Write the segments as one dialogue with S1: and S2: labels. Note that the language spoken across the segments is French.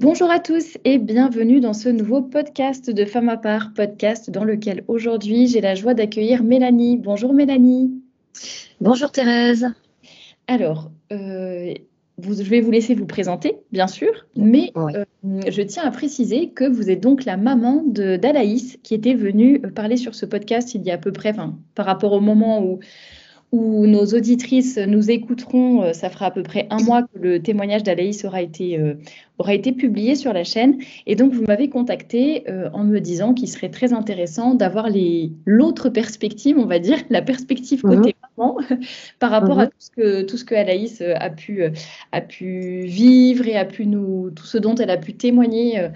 S1: Bonjour à tous et bienvenue dans ce nouveau podcast de Femmes à part, podcast dans lequel aujourd'hui j'ai la joie d'accueillir Mélanie. Bonjour Mélanie.
S2: Bonjour Thérèse.
S1: Alors, je vais vous laisser vous présenter, bien sûr, mais
S2: Oui.
S1: je tiens à préciser que vous êtes donc la maman d'Alaïs qui était venue parler sur ce podcast il y a à peu près, par rapport au moment où nos auditrices nous écouteront, ça fera à peu près un mois que le témoignage d'Alaïs aura été publié sur la chaîne. Et donc, vous m'avez contacté en me disant qu'il serait très intéressant d'avoir l'autre perspective, on va dire, la perspective côté maman, par rapport à tout ce que Alaïs a pu vivre et tout ce dont elle a pu témoigner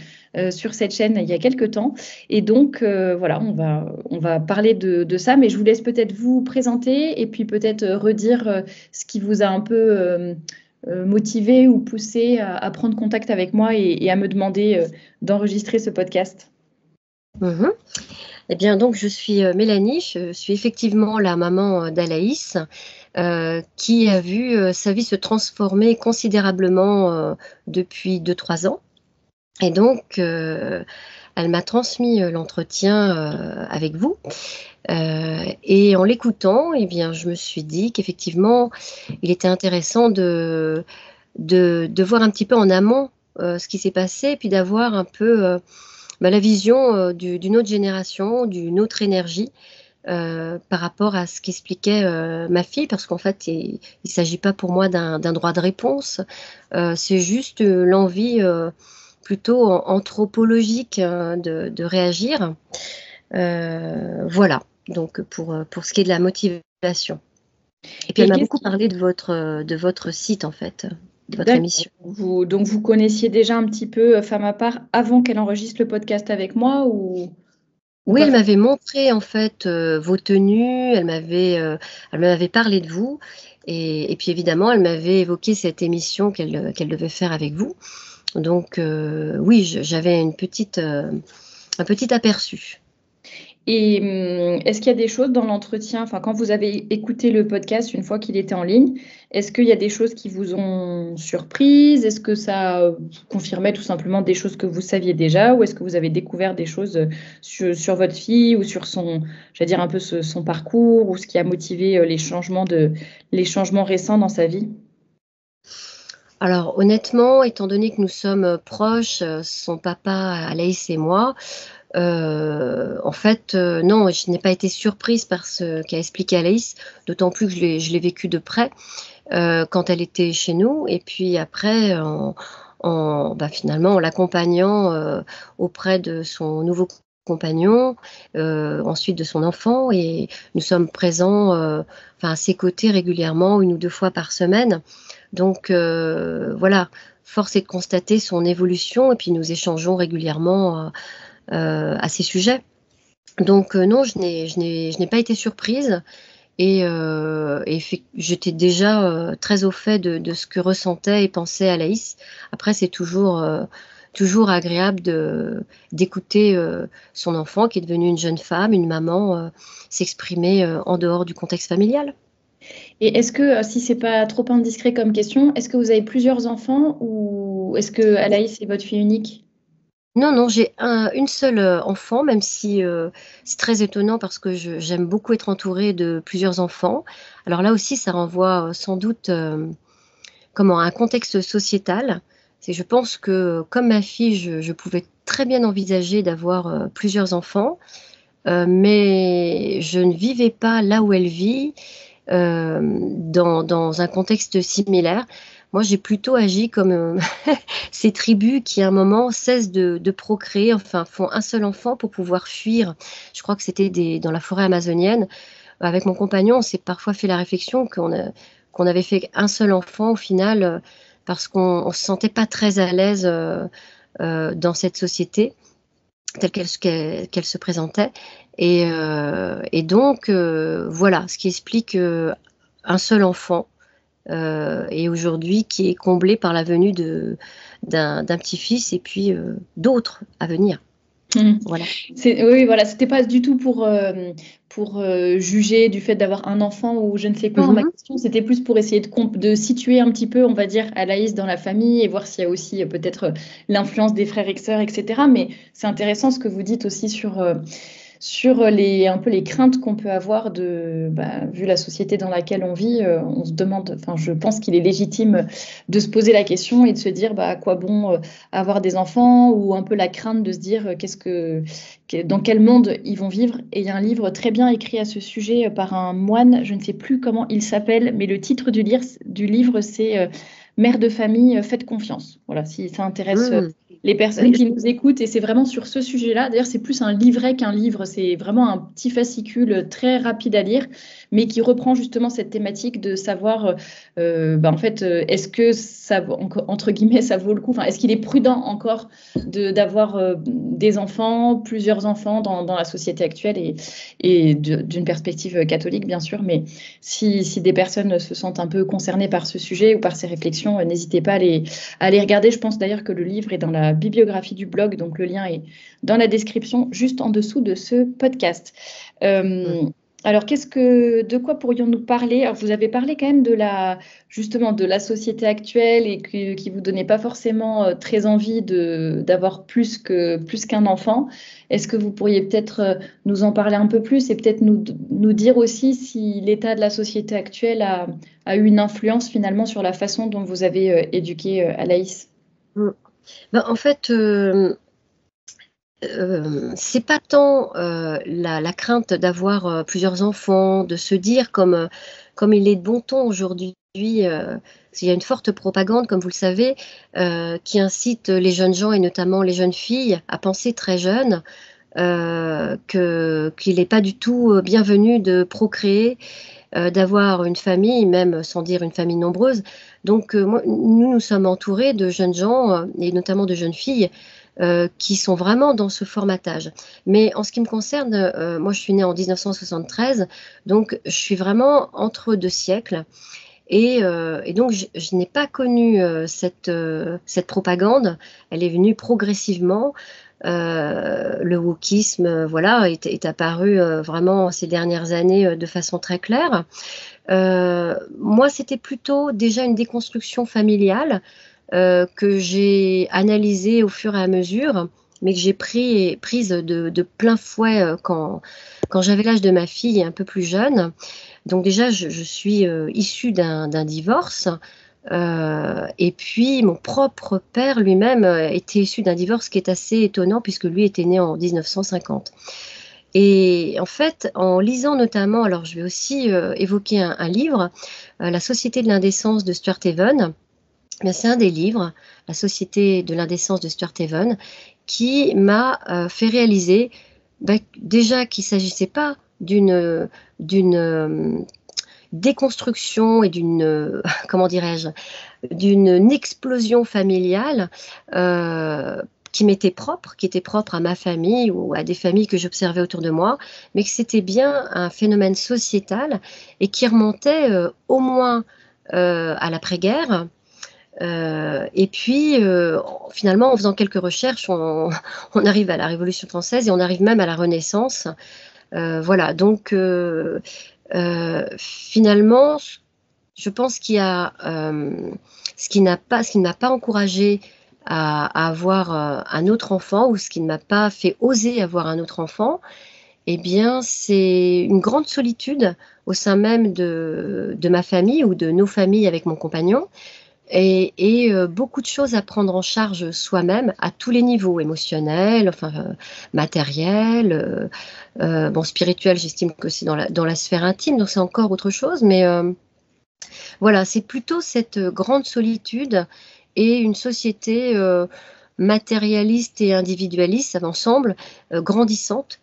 S1: sur cette chaîne il y a quelques temps. Et donc, voilà, on va parler de ça, mais je vous laisse peut-être vous présenter et puis peut-être redire ce qui vous a un peu motivé ou poussé à prendre contact avec moi et à me demander d'enregistrer ce podcast.
S2: Eh bien, donc, je suis Mélanie, je suis effectivement la maman d'Alaïs, qui a vu sa vie se transformer considérablement depuis 2-3 ans. Et donc, elle m'a transmis l'entretien avec vous. Et en l'écoutant, eh bien, je me suis dit qu'effectivement, il était intéressant de voir un petit peu en amont ce qui s'est passé, et puis d'avoir un peu la vision d'une autre génération, d'une autre énergie par rapport à ce qu'expliquait ma fille, parce qu'en fait, il ne s'agit pas pour moi d'un droit de réponse, c'est juste l'envie plutôt anthropologique de réagir. Voilà, donc pour ce qui est de la motivation. Et puis elle m'a beaucoup parlé de votre site, en fait, de votre émission.
S1: Donc vous connaissiez déjà un petit peu Femme à part avant qu'elle enregistre le podcast avec moi ou...
S2: Oui, elle m'avait montré en fait vos tenues, elle m'avait parlé de vous, et puis évidemment elle m'avait évoqué cette émission qu'elle devait faire avec vous. Donc oui, j'avais un petit aperçu.
S1: Et est-ce qu'il y a des choses dans l'entretien, quand vous avez écouté le podcast une fois qu'il était en ligne, est-ce qu'il y a des choses qui vous ont surprise? Est-ce que ça confirmait tout simplement des choses que vous saviez déjà? Ou est-ce que vous avez découvert des choses sur votre fille ou sur j'allais dire un peu son parcours ou ce qui a motivé les changements récents dans sa vie?
S2: Alors honnêtement, étant donné que nous sommes proches, son papa, Alaïs et moi, en fait, non, je n'ai pas été surprise par ce qu'a expliqué Alaïs, d'autant plus que je l'ai vécu de près quand elle était chez nous, et puis après, finalement, en l'accompagnant auprès de son nouveau compagnon, ensuite de son enfant, et nous sommes présents à ses côtés régulièrement, 1 ou 2 fois par semaine. Donc voilà, force est de constater son évolution, et puis nous échangeons régulièrement à ces sujets. Donc non, je n'ai pas été surprise, et j'étais déjà très au fait de ce que ressentait et pensait Alaïs. Après, c'est toujours agréable d'écouter son enfant, qui est devenu une jeune femme, une maman, s'exprimer en dehors du contexte familial.
S1: Et est-ce que, si c'est pas trop indiscret comme question, est-ce que vous avez plusieurs enfants ou est-ce que Alaïs est votre fille unique?
S2: Non, j'ai une seule enfant, même si c'est très étonnant parce que j'aime beaucoup être entourée de plusieurs enfants. Alors là aussi, ça renvoie sans doute à un contexte sociétal. Je pense que comme ma fille, je pouvais très bien envisager d'avoir plusieurs enfants, mais je ne vivais pas là où elle vit, dans un contexte similaire. Moi, j'ai plutôt agi comme ces tribus qui, à un moment, cessent de procréer, enfin, font un seul enfant pour pouvoir fuir. Je crois que c'était dans la forêt amazonienne. Avec mon compagnon, on s'est parfois fait la réflexion qu'on avait fait un seul enfant au final, parce qu'on ne se sentait pas très à l'aise dans cette société telle qu'elle se présentait. Et donc, voilà, ce qui explique un seul enfant, et aujourd'hui qui est comblé par la venue d'un petit-fils, et puis d'autres à venir. Voilà.
S1: Oui, voilà, c'était pas du tout pour juger du fait d'avoir un enfant ou je ne sais quoi. Hein. Ma
S2: Mhm.
S1: question, c'était plus pour essayer de situer un petit peu, on va dire, Alaïs dans la famille et voir s'il y a aussi peut-être l'influence des frères et sœurs, etc. Mais c'est intéressant ce que vous dites aussi sur un peu les craintes qu'on peut avoir vu la société dans laquelle on vit, on se demande, enfin, je pense qu'il est légitime de se poser la question et de se dire, à quoi bon avoir des enfants ou un peu la crainte de se dire, dans quel monde ils vont vivre. Et il y a un livre très bien écrit à ce sujet par un moine, je ne sais plus comment il s'appelle, mais le titre du livre, c'est Mère de famille, faites confiance. Voilà, si ça intéresse
S2: Mhm.
S1: les
S2: Oui,
S1: personnes qui nous écoutent, et c'est vraiment sur ce sujet-là. D'ailleurs, c'est plus un livret qu'un livre, c'est vraiment un petit fascicule très rapide à lire, mais qui reprend justement cette thématique de savoir, en fait, est-ce que ça, entre guillemets, ça vaut le coup, enfin, est-ce qu'il est prudent encore d'avoir des enfants, plusieurs enfants dans la société actuelle et d'une perspective catholique, bien sûr, mais si des personnes se sentent un peu concernées par ce sujet ou par ces réflexions, n'hésitez pas à les regarder. Je pense d'ailleurs que le livre est dans la bibliographie du blog, donc le lien est dans la description, juste en dessous de ce podcast.
S2: mhm.
S1: Alors, de quoi pourrions-nous parler? Alors, vous avez parlé quand même justement de la société actuelle et qui vous donnait pas forcément très envie d'avoir plus qu'un enfant. Est-ce que vous pourriez peut-être nous en parler un peu plus et peut-être nous dire aussi si l'état de la société actuelle a eu une influence finalement sur la façon dont vous avez éduqué Alaïs?
S2: Mhm. Ben, en fait, c'est pas tant la crainte d'avoir plusieurs enfants, de se dire comme il est de bon ton aujourd'hui, parce qu'il y a une forte propagande, comme vous le savez, qui incite les jeunes gens et notamment les jeunes filles à penser très jeunes qu'il n'est pas du tout bienvenu de procréer, d'avoir une famille, même sans dire une famille nombreuse. Donc, nous sommes entourés de jeunes gens et notamment de jeunes filles qui sont vraiment dans ce formatage. Mais en ce qui me concerne, moi je suis née en 1973, donc je suis vraiment entre deux siècles. Et donc, je n'ai pas connu cette propagande. Elle est venue progressivement. Le wokisme, voilà, est apparu vraiment ces dernières années de façon très claire. Moi, c'était plutôt déjà une déconstruction familiale que j'ai analysée au fur et à mesure, mais que j'ai prise de plein fouet quand j'avais l'âge de ma fille, un peu plus jeune. Donc déjà, je suis issue d'un divorce. Et puis, mon propre père lui-même était issu d'un divorce qui est assez étonnant puisque lui était né en 1950. Et en fait, en lisant notamment, alors je vais aussi évoquer un livre, La Société de l'indécence de Stuart Evan. Mais c'est un des livres, La Société de l'indécence de Stuart Evan, qui m'a fait réaliser déjà qu'il ne s'agissait pas d'une déconstruction et comment dirais-je, d'une explosion familiale qui m'était propre, qui était propre à ma famille ou à des familles que j'observais autour de moi, mais que c'était bien un phénomène sociétal et qui remontait au moins à l'après-guerre. Et puis, finalement, en faisant quelques recherches, on arrive à la Révolution française et on arrive même à la Renaissance. Voilà, donc finalement, je pense qu'il y a ce qui ne m'a pas encouragé à avoir un autre enfant ou ce qui ne m'a pas fait oser avoir un autre enfant, eh bien, c'est une grande solitude au sein même de ma famille ou de nos familles avec mon compagnon et beaucoup de choses à prendre en charge soi-même à tous les niveaux, émotionnels, enfin matériel, bon spirituel, j'estime que c'est dans la sphère intime, donc c'est encore autre chose, mais voilà, c'est plutôt cette grande solitude et une société matérialiste et individualiste, ça ensemble, grandissante,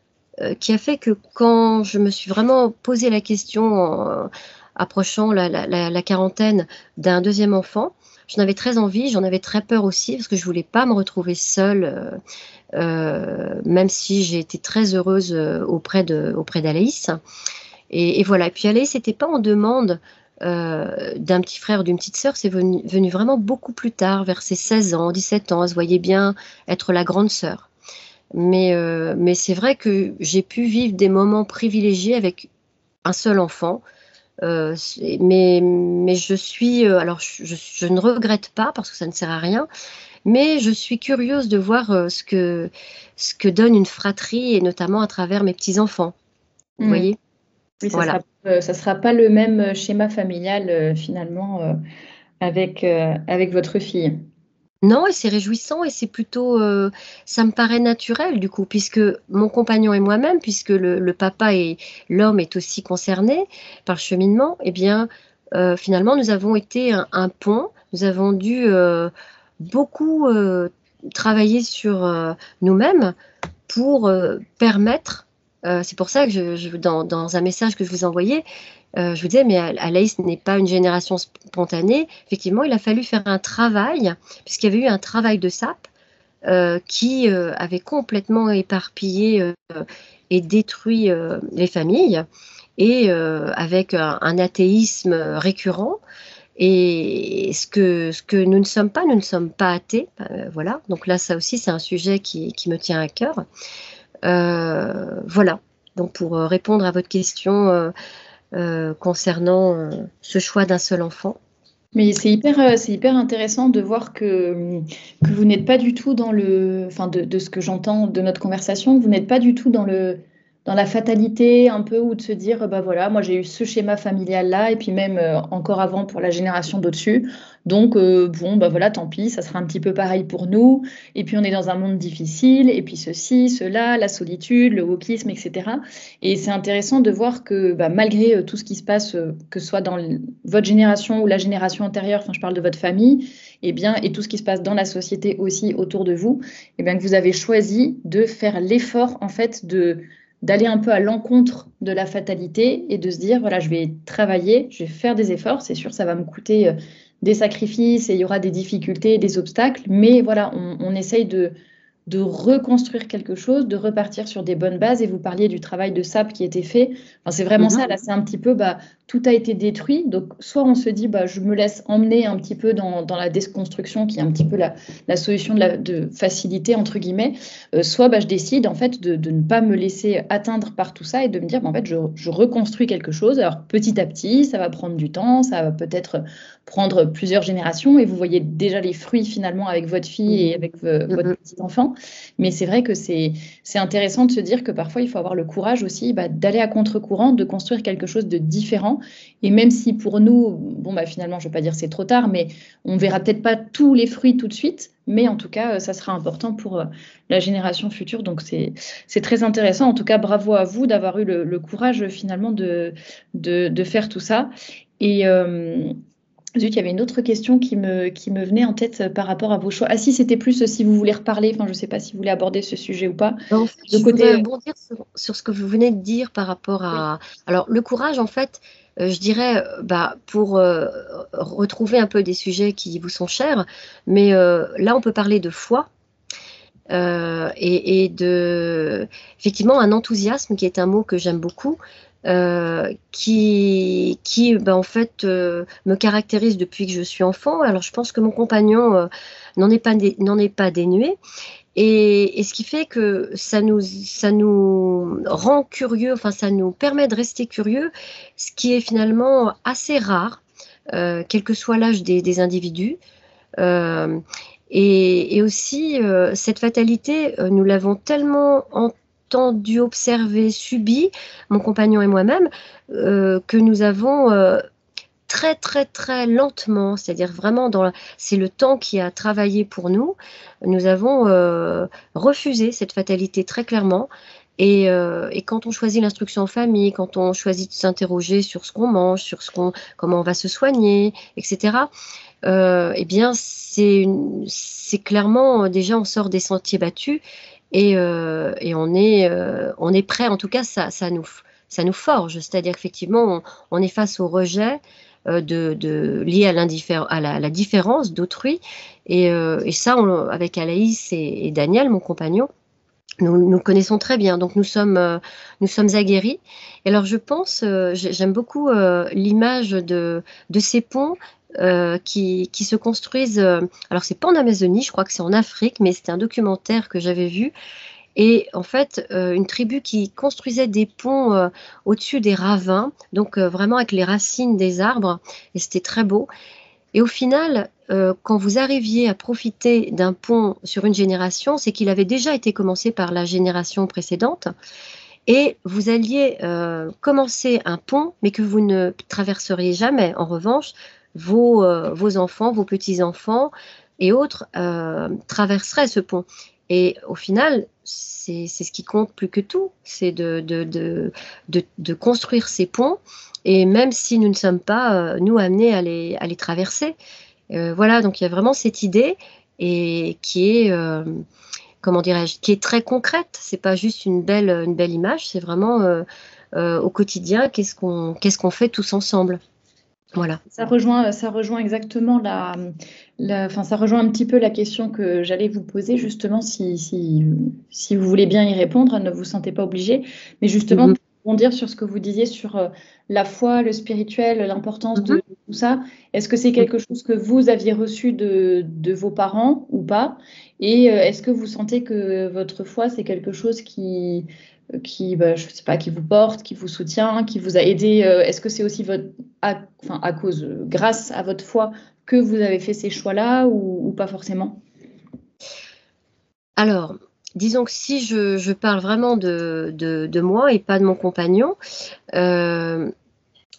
S2: qui a fait que quand je me suis vraiment posé la question en approchant la quarantaine d'un deuxième enfant, j'en avais très envie, j'en avais très peur aussi, parce que je voulais pas me retrouver seule, même si j'ai été très heureuse auprès d'Alaïs. Et voilà. Et puis Alaïs n'était pas en demande d'un petit frère ou d'une petite sœur, c'est venu vraiment beaucoup plus tard, vers ses 16 ans, 17 ans. Elle se voyait bien être la grande sœur. Mais c'est vrai que j'ai pu vivre des moments privilégiés avec un seul enfant. Mais je suis, alors je ne regrette pas parce que ça ne sert à rien, mais je suis curieuse de voir ce que donne une fratrie et notamment à travers mes petits-enfants. Vous
S1: Mm.
S2: voyez?
S1: Oui,
S2: Voilà.
S1: ça sera pas le même schéma familial finalement avec votre fille.
S2: Non, et c'est réjouissant et c'est plutôt, ça me paraît naturel du coup, puisque mon compagnon et moi-même, puisque le papa et l'homme est aussi concerné par le cheminement, eh bien, finalement, nous avons été un pont. Nous avons dû beaucoup travailler sur nous-mêmes pour permettre. C'est pour ça que dans un message que je vous envoyais, je vous disais, mais Alaïs n'est pas une génération spontanée. Effectivement, il a fallu faire un travail, puisqu'il y avait eu un travail de sape qui avait complètement éparpillé et détruit les familles, et avec un athéisme récurrent. Et ce que nous ne sommes pas athées. Voilà. Donc là, ça aussi, c'est un sujet qui me tient à cœur. Voilà. Donc pour répondre à votre question concernant ce choix d'un seul enfant.
S1: Mais c'est hyper intéressant de voir que vous n'êtes pas du tout dans enfin de ce que j'entends de notre conversation, vous n'êtes pas du tout dans la fatalité un peu ou de se dire, bah voilà, moi j'ai eu ce schéma familial-là et puis même encore avant pour la génération d'au-dessus. Donc bon, bah voilà, tant pis, ça sera un petit peu pareil pour nous. Et puis on est dans un monde difficile et puis ceci, cela, la solitude, le wokisme, etc. Et c'est intéressant de voir que bah, malgré tout ce qui se passe, que ce soit dans votre génération ou la génération antérieure, enfin je parle de votre famille, et bien, et tout ce qui se passe dans la société aussi autour de vous, et bien que vous avez choisi de faire l'effort en fait d'aller un peu à l'encontre de la fatalité et de se dire, voilà, je vais travailler, je vais faire des efforts, c'est sûr, ça va me coûter des sacrifices et il y aura des difficultés, des obstacles, mais voilà, on essaye de reconstruire quelque chose, de repartir sur des bonnes bases. Et vous parliez du travail de sape qui était fait. Enfin, c'est vraiment
S2: Mhm.
S1: ça. Là, c'est un petit peu, bah, tout a été détruit. Donc, soit on se dit, bah, je me laisse emmener un petit peu dans la déconstruction, qui est un petit peu la solution de facilité, entre guillemets. Soit bah, je décide, en fait, de ne pas me laisser atteindre par tout ça et de me dire, bah, en fait, je reconstruis quelque chose. Alors, petit à petit, ça va prendre du temps, ça va peut-être prendre plusieurs générations. Et vous voyez déjà les fruits, finalement, avec votre fille et avec votre
S2: Mhm.
S1: petit enfant. Mais c'est vrai que c'est intéressant de se dire que parfois, il faut avoir le courage aussi bah, d'aller à contre-courant, de construire quelque chose de différent. Et même si pour nous, bon, bah, finalement, je ne vais pas dire c'est trop tard, mais on ne verra peut-être pas tous les fruits tout de suite. Mais en tout cas, ça sera important pour la génération future. Donc, c'est très intéressant. En tout cas, bravo à vous d'avoir eu le courage finalement de faire tout ça. Et, zut, il y avait une autre question qui me venait en tête par rapport à vos choix. Ah si, c'était plus si vous voulez reparler, enfin je ne sais pas si vous voulez aborder ce sujet ou pas.
S2: En fait,
S1: Le
S2: je voudrais
S1: côté...
S2: rebondir sur ce que vous venez de dire par rapport
S1: Oui.
S2: à... Alors, le courage, en fait, je dirais, bah, pour retrouver un peu des sujets qui vous sont chers, mais là, on peut parler de foi et de, effectivement, un enthousiasme qui est un mot que j'aime beaucoup, en fait, me caractérise depuis que je suis enfant. Alors, je pense que mon compagnon n'en est pas dénué. Et ce qui fait que ça nous rend curieux, enfin ça nous permet de rester curieux, ce qui est finalement assez rare, quel que soit l'âge des individus. Euh, et aussi, cette fatalité, nous l'avons tellement entendu, observé, subi, mon compagnon et moi-même, que nous avons très très très lentement, c'est-à-dire vraiment c'est le temps qui a travaillé pour nous. Nous avons refusé cette fatalité très clairement. Et quand on choisit l'instruction en famille, quand on choisit de s'interroger sur ce qu'on mange, sur comment on va se soigner, etc. Eh bien, c'est clairement déjà on sort des sentiers battus et on est prêt. En tout cas, ça nous forge. C'est-à-dire qu'effectivement, on est face au rejet lié à la différence d'autrui. Et ça, avec Alaïs et Daniel, mon compagnon, nous connaissons très bien. Donc nous sommes aguerris. Et alors je pense, j'aime beaucoup l'image de ces ponts qui se construisent. Alors c'est pas en Amazonie, je crois que c'est en Afrique, mais c'était un documentaire que j'avais vu Et en fait, une tribu qui construisait des ponts au-dessus des ravins, donc vraiment avec les racines des arbres, et c'était très beau. Et au final, quand vous arriviez à profiter d'un pont sur une génération, c'est qu'il avait déjà été commencé par la génération précédente, et vous alliez commencer un pont, mais que vous ne traverseriez jamais. En revanche, vos enfants, vos petits-enfants et autres traverseraient ce pont. Et au final, c'est ce qui compte plus que tout, c'est de construire ces ponts, et même si nous ne sommes pas, nous, amenés à les traverser. Voilà, donc il y a vraiment cette idée et qui est, comment dirais-je, qui est très concrète. C'est pas juste une belle image, c'est vraiment au quotidien, qu'est-ce qu'on fait tous ensemble. Voilà.
S1: Ça rejoint exactement enfin, ça rejoint un petit peu la question que j'allais vous poser, justement, si vous voulez bien y répondre, ne vous sentez pas obligé. Mais justement,
S2: Mhm.
S1: pour rebondir sur ce que vous disiez sur la foi, le spirituel, l'importance
S2: Mhm.
S1: de tout ça, est-ce que c'est quelque chose que vous aviez reçu de vos parents ou pas? Et est-ce que vous sentez que votre foi, c'est quelque chose je sais pas, qui vous porte, qui vous soutient, qui vous a aidé? Est-ce que c'est aussi enfin, à cause, grâce à votre foi, que vous avez fait ces choix-là ou pas forcément?
S2: Alors, disons que si je parle vraiment de moi et pas de mon compagnon, euh,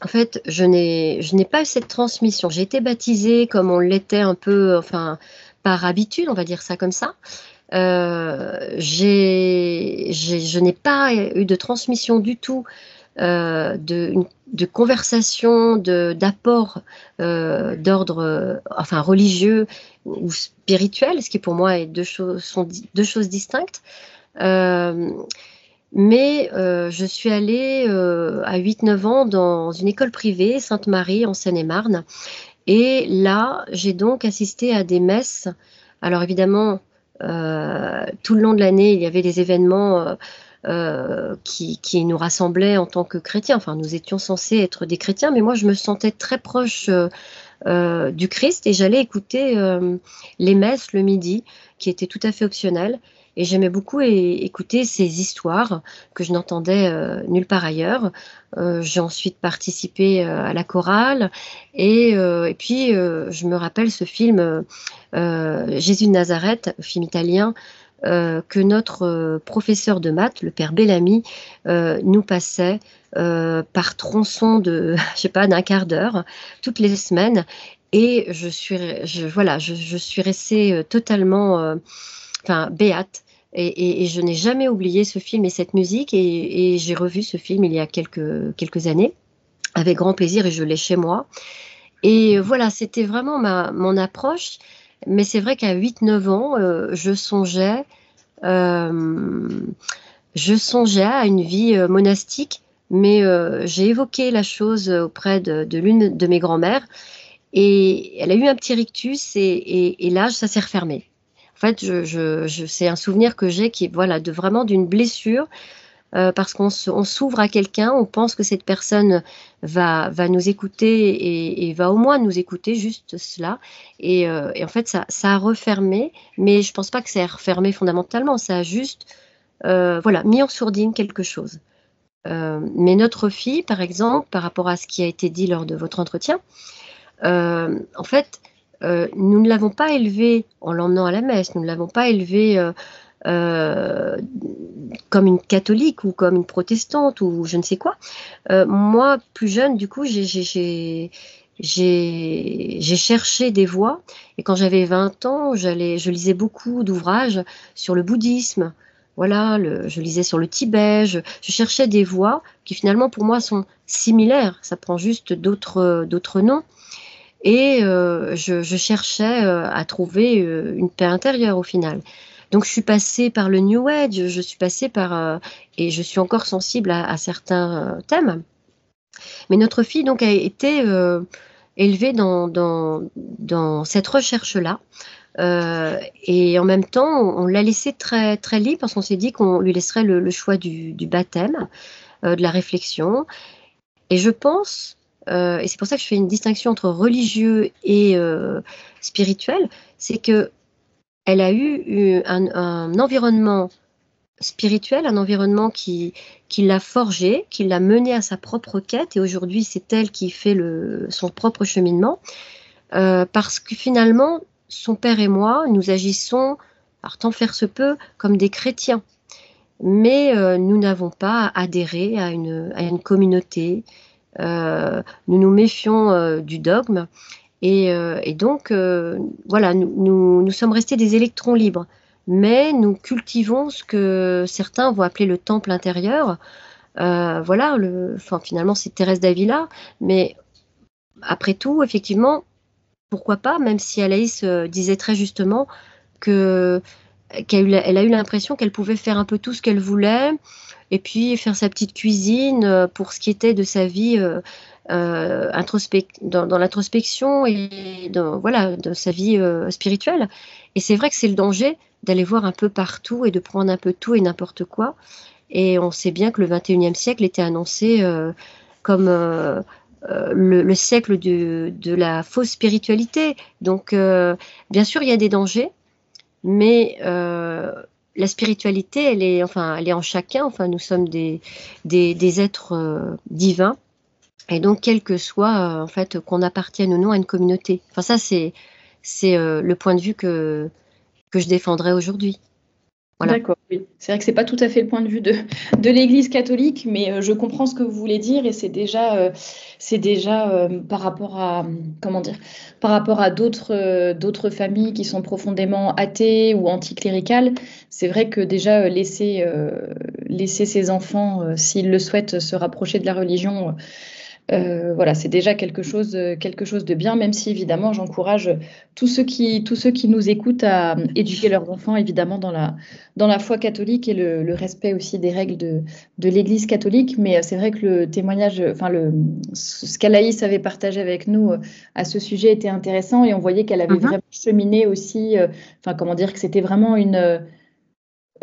S2: en fait, je n'ai pas eu cette transmission. J'ai été baptisée comme on l'était un peu, enfin, par habitude, on va dire ça comme ça. Je n'ai pas eu de transmission du tout, de conversation, d'apport d'ordre enfin religieux ou spirituel, ce qui pour moi est sont deux choses distinctes. Euh, mais je suis allée à 8-9 ans dans une école privée, Sainte-Marie, en Seine-et-Marne. Et là, j'ai donc assisté à des messes. Alors évidemment, tout le long de l'année, il y avait des événements qui nous rassemblaient en tant que chrétiens. Enfin, nous étions censés être des chrétiens, mais moi, je me sentais très proche du Christ, et j'allais écouter les messes le midi, qui étaient tout à fait optionnelles. Et j'aimais beaucoup écouter ces histoires que je n'entendais nulle part ailleurs. J'ai ensuite participé à la chorale, et puis je me rappelle ce film Jésus de Nazareth, film italien, que notre professeur de maths, le père Bellamy, nous passait par tronçon de, je sais pas, d'un quart d'heure toutes les semaines. Et je suis restée totalement, enfin, béate. Et je n'ai jamais oublié ce film et cette musique. Et j'ai revu ce film il y a quelques années avec grand plaisir, et je l'ai chez moi. Et voilà, c'était vraiment mon approche. Mais c'est vrai qu'à 8-9 ans, euh, je songeais à une vie monastique, mais j'ai évoqué la chose auprès de l'une de mes grand-mères, et elle a eu un petit rictus, et là, ça s'est refermé. En fait, c'est un souvenir que j'ai qui est voilà, vraiment d'une blessure, parce on s'ouvre à quelqu'un, on pense que cette personne va nous écouter, et va au moins nous écouter, juste cela. Et en fait, ça a refermé, mais je pense pas que ça a refermé fondamentalement, ça a juste voilà, mis en sourdine quelque chose. Mais notre fille, par exemple, par rapport à ce qui a été dit lors de votre entretien, en fait, nous ne l'avons pas élevée en l'emmenant à la messe, nous ne l'avons pas élevée euh, comme une catholique ou comme une protestante ou je ne sais quoi. Moi, plus jeune, du coup, j'ai cherché des voies, et quand j'avais 20 ans, je lisais beaucoup d'ouvrages sur le bouddhisme. Voilà, je lisais sur le Tibet, je cherchais des voies qui finalement pour moi sont similaires, ça prend juste d'autres noms. Et je cherchais à trouver une paix intérieure au final. Donc je suis passée par le New Age, je suis passée par et je suis encore sensible à certains thèmes. Mais notre fille donc a été élevée dans cette recherche-là. Et en même temps, on l'a laissée très, très libre, parce qu'on s'est dit qu'on lui laisserait le choix du baptême, de la réflexion. Et je pense, et c'est pour ça que je fais une distinction entre religieux et spirituel, c'est que elle a eu un environnement spirituel, un environnement qui l'a forgé, qui l'a mené à sa propre quête, et aujourd'hui c'est elle qui fait son propre cheminement, parce que finalement, son père et moi, nous agissons, alors tant faire se peut, comme des chrétiens, mais nous n'avons pas adhéré à une communauté, nous nous méfions du dogme, et donc, voilà, nous sommes restés des électrons libres, mais nous cultivons ce que certains vont appeler le temple intérieur. Voilà, enfin, finalement, c'est Thérèse d'Avila, mais après tout, effectivement, pourquoi pas, même si Alaïs disait très justement que elle a eu l'impression qu'elle pouvait faire un peu tout ce qu'elle voulait, et puis faire sa petite cuisine pour ce qui était de sa vie dans l'introspection et voilà, de sa vie spirituelle. Et c'est vrai que c'est le danger d'aller voir un peu partout et de prendre un peu tout et n'importe quoi. Et on sait bien que le 21e siècle était annoncé comme le siècle de la fausse spiritualité. Donc, bien sûr, il y a des dangers, mais la spiritualité, elle est en chacun. Enfin, nous sommes des êtres divins, et donc quel que soit en fait qu'on appartienne ou non à une communauté. Enfin, ça c'est le point de vue que je défendrai aujourd'hui. Voilà.
S1: D'accord, oui. C'est vrai que c'est pas tout à fait le point de vue de l'Église catholique, mais je comprends ce que vous voulez dire et c'est déjà par rapport à comment dire, par rapport à d'autres familles qui sont profondément athées ou anticléricales. C'est vrai que déjà laisser ses enfants, s'ils le souhaitent, se rapprocher de la religion. Voilà, c'est déjà quelque chose de bien, même si évidemment j'encourage tous ceux qui nous écoutent à éduquer leurs enfants évidemment dans la foi catholique et le respect aussi des règles de l'Église catholique. Mais c'est vrai que le témoignage, enfin ce qu'Alaïs avait partagé avec nous à ce sujet était intéressant et on voyait qu'elle avait vraiment cheminé aussi, enfin comment dire, que c'était vraiment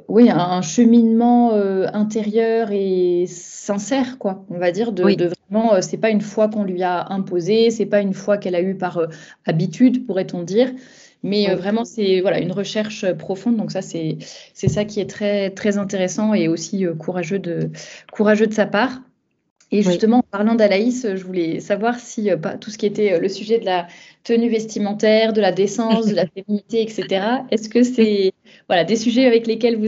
S1: oui, un cheminement intérieur et sincère, quoi. On va dire
S2: Oui,
S1: de vraiment, c'est pas une foi qu'on lui a imposée, c'est pas une foi qu'elle a eue par habitude, pourrait-on dire, mais
S2: oui,
S1: vraiment c'est voilà une recherche profonde. Donc ça c'est ça qui est très très intéressant et aussi courageux de sa part. Et
S2: oui.
S1: justement, en parlant d'Alaïs, je voulais savoir si tout ce qui était le sujet de la tenue vestimentaire, de la décence, de la féminité, etc. Est-ce que c'est voilà, des sujets avec lesquels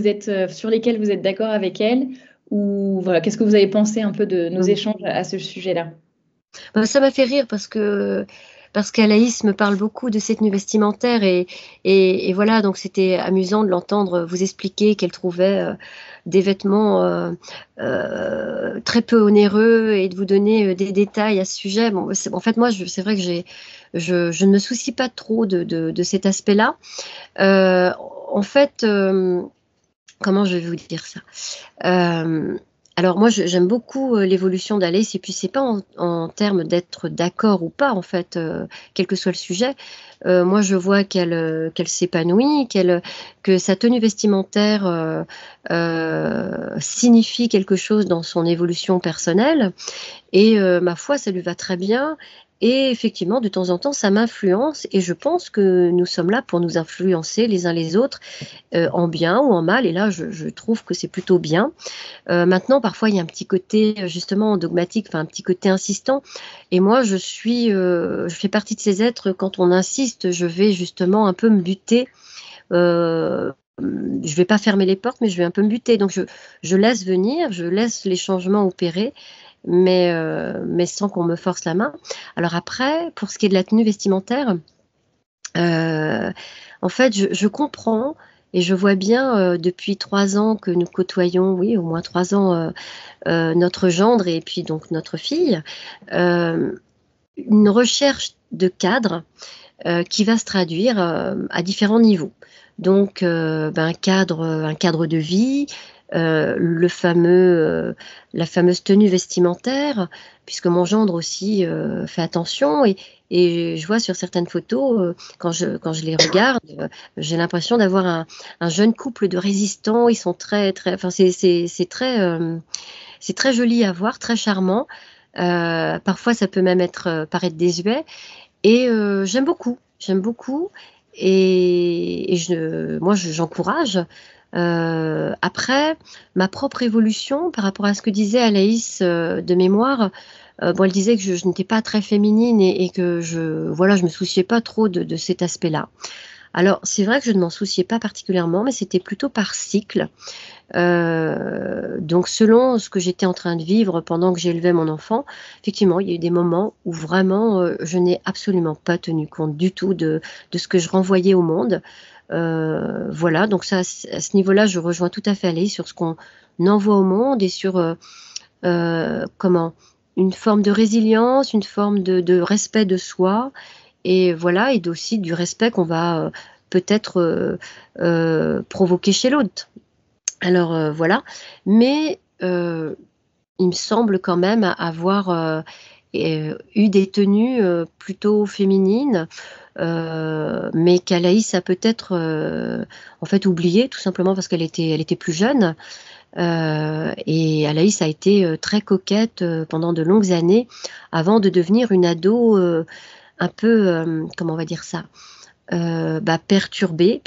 S1: sur lesquels vous êtes d'accord avec elle? Ou voilà, qu'est-ce que vous avez pensé un peu de nos échanges à ce sujet-là?
S2: Ben, ça m'a fait rire parce qu'Alaïs me parle beaucoup de cette tenue vestimentaire, et voilà, donc c'était amusant de l'entendre vous expliquer qu'elle trouvait des vêtements très peu onéreux, et de vous donner des détails à ce sujet. Bon, en fait, moi, c'est vrai que je ne me soucie pas trop de cet aspect-là. En fait, comment je vais vous dire ça? Euh, alors moi, j'aime beaucoup l'évolution d'Alice, et puis c'est pas en termes d'être d'accord ou pas, en fait, quel que soit le sujet. Moi, je vois qu'elle s'épanouit, que sa tenue vestimentaire signifie quelque chose dans son évolution personnelle, et ma foi, ça lui va très bien. Et effectivement, de temps en temps, ça m'influence, et je pense que nous sommes là pour nous influencer les uns les autres, en bien ou en mal, et là, je trouve que c'est plutôt bien. Maintenant, parfois, il y a un petit côté justement dogmatique, enfin un petit côté insistant. Et moi, je fais partie de ces êtres, quand on insiste, je vais justement un peu me buter. Je vais pas fermer les portes, mais je vais un peu me buter. Donc, je laisse venir, je laisse les changements opérer, mais sans qu'on me force la main. Alors après, pour ce qui est de la tenue vestimentaire, euh, en fait, je comprends. Et je vois bien, depuis 3 ans que nous côtoyons, oui, au moins 3 ans, notre gendre et puis donc notre fille, euh, une recherche de cadre qui va se traduire à différents niveaux. Donc, un cadre de vie, la fameuse tenue vestimentaire, puisque mon gendre aussi fait attention, et je vois sur certaines photos, quand je les regarde, j'ai l'impression d'avoir un jeune couple de résistants. Ils sont très, très, enfin, c'est très joli à voir, très charmant. Parfois, ça peut même paraître désuet. Et j'aime beaucoup. J'aime beaucoup. Et j'encourage. Après, ma propre évolution par rapport à ce que disait Anaïs de mémoire, bon, elle disait que je n'étais pas très féminine et que je me souciais pas trop de cet aspect-là. Alors, c'est vrai que je ne m'en souciais pas particulièrement, mais c'était plutôt par cycle. Donc, selon ce que j'étais en train de vivre pendant que j'élevais mon enfant, effectivement, il y a eu des moments où vraiment, je n'ai absolument pas tenu compte du tout de ce que je renvoyais au monde. Voilà, donc ça, à ce niveau-là, je rejoins tout à fait Alice sur ce qu'on envoie au monde et sur comment une forme de résilience, une forme de respect de soi, et voilà, et aussi du respect qu'on va peut-être provoquer chez l'autre. Alors voilà, mais il me semble quand même avoir eu des tenues plutôt féminines, mais qu'Alaïs a peut-être en fait oublié, tout simplement parce elle était plus jeune. Et Alaïs a été très coquette pendant de longues années avant de devenir une ado un peu, comment on va dire ça, perturbée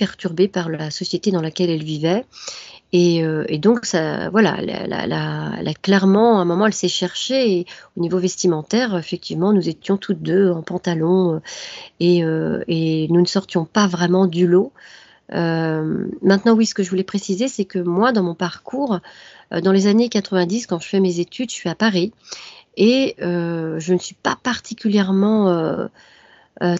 S2: par la société dans laquelle elle vivait. Et donc, ça, voilà, clairement, à un moment, elle s'est cherchée. Et au niveau vestimentaire, effectivement, nous étions toutes deux en pantalon et nous ne sortions pas vraiment du lot. Maintenant, oui, ce que je voulais préciser, c'est que moi, dans mon parcours, dans les années 90, quand je fais mes études, je suis à Paris et je ne suis pas particulièrement